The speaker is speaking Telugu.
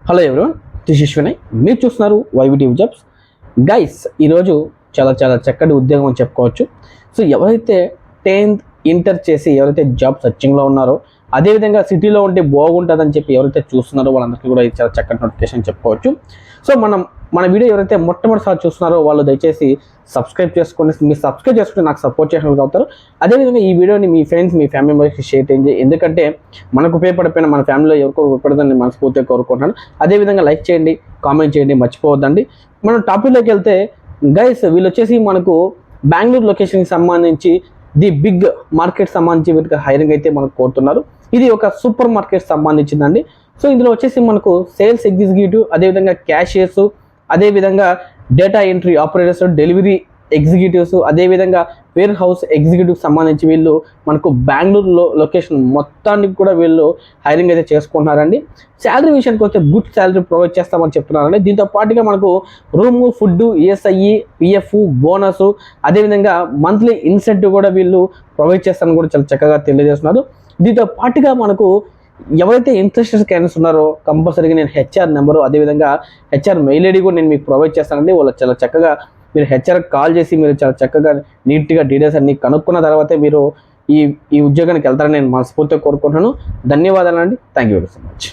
Hello everyone, this is Vinay. మీరు చూస్తున్నారు వైవిటీ జాబ్స్. గైస్, ఈరోజు చాలా చాలా చక్కటి ఉద్యోగం అని చెప్పుకోవచ్చు. సో ఎవరైతే 10th ఇంటర్ చేసి ఎవరైతే జాబ్ సర్చింగ్లో ఉన్నారో, అదేవిధంగా సిటీలో ఉంటే బాగుంటుందని చెప్పి ఎవరైతే చూస్తున్నారో వాళ్ళందరికీ కూడా ఇది చాలా చక్కటి నోటిఫికేషన్ చెప్పుకోవచ్చు. సో మన వీడియో ఎవరైతే మొట్టమొదటిసారి చూస్తున్నారో వాళ్ళు దయచేసి సబ్స్క్రైబ్ చేసుకోండి. మీరు సబ్స్క్రైబ్ చేసుకుంటే నాకు సపోర్ట్ చేయడానికి అవుతారు. అదేవిధంగా ఈ వీడియోని మీ ఫ్రెండ్స్, మీ ఫ్యామిలీ మెంబర్స్కి షేర్ చేయండి. ఎందుకంటే మనకు ఉపయోగపడిపోయిన మన ఫ్యామిలీలో ఎవరికో ఉపయోగపడదని మనస్ఫూర్తిగా కోరుకుంటున్నాను. అదేవిధంగా లైక్ చేయండి, కామెంట్ చేయండి, మర్చిపోవద్దండి. మనం టాపిక్లోకి వెళ్తే గైస్, వీళ్ళు వచ్చేసి మనకు బెంగళూరు లొకేషన్కి సంబంధించి ది బిగ్ మార్కెట్ సంబంధించి వీటికి హైరింగ్ అయితే మనకు కోరుతున్నారు. ఇది ఒక సూపర్ మార్కెట్ సంబంధించిందండి. సో ఇందులో వచ్చేసి మనకు సేల్స్ ఎగ్జిక్యూటివ్, అదేవిధంగా క్యాషియర్స్, అదేవిధంగా data entry operators, delivery executives, అదేవిధంగా వేర్ హౌస్ ఎగ్జిక్యూటివ్ సంబంధించి వీళ్ళు మనకు బెంగళూరు లొకేషన్ మొత్తానికి కూడా వీళ్ళు హైరింగ్ అయితే చేసుకుంటున్నారండి. శాలరీ విషయానికి వస్తే గుడ్ శాలరీ ప్రొవైడ్ చేస్తామని చెప్తున్నారండి. దీంతో పాటుగా మనకు room, food, ESI, PF, bonus, అదేవిధంగా మంత్లీ ఇన్సెంటివ్ కూడా వీళ్ళు ప్రొవైడ్ చేస్తారని కూడా చాలా చక్కగా తెలియజేస్తున్నారు. దీంతో పాటుగా మనకు ఎవరైతే ఇంట్రెస్టెడ్ క్యాండిడేట్స్ ఉన్నారో కంపల్సరీగా నేను హెచ్ఆర్ నెంబరు, అదేవిధంగా హెచ్ఆర్ మెయిల్ ఐడి కూడా నేను మీకు ప్రొవైడ్ చేస్తానండి. వాళ్ళు చాలా చక్కగా మీరు హెచ్ఆర్కి కాల్ చేసి మీరు చాలా చక్కగా నీట్గా డీటెయిల్స్ అన్ని కనుక్కున్న తర్వాతే మీరు ఈ ఉద్యోగానికి వెళ్తారని నేను మనస్ఫూర్తిగా కోరుకుంటున్నాను. ధన్యవాదాలు అండి. Thank you very so much.